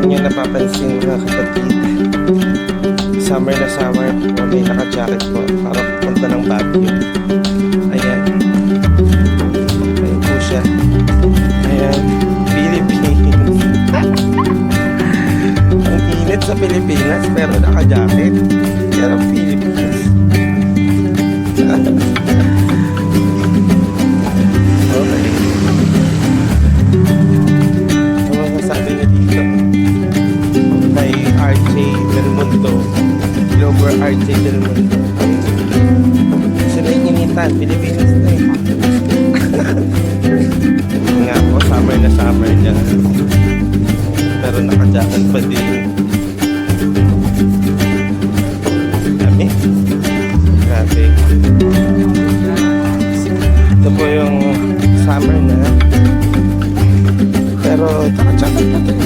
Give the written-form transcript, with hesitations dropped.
Hindi nyo napapansin mga kapatid, summer na summer po, may naka-jacket po para punta ng Baguio. Ayan, ayan po siya. Ayan, Philippines. Ang init sa Pilipinas pero naka-jacket. Yan ang Philippines. Okay. Ano masasabi niyo dito? Kay RJ Del Mundo, Glover RJ Del Mundo. Sila yung initan, Pilipinas na eh. Nga po, summer niya. Pero nakajakan pa din. Dami. Grabe. Ito po yung summer na. Pero nakajakan pa din.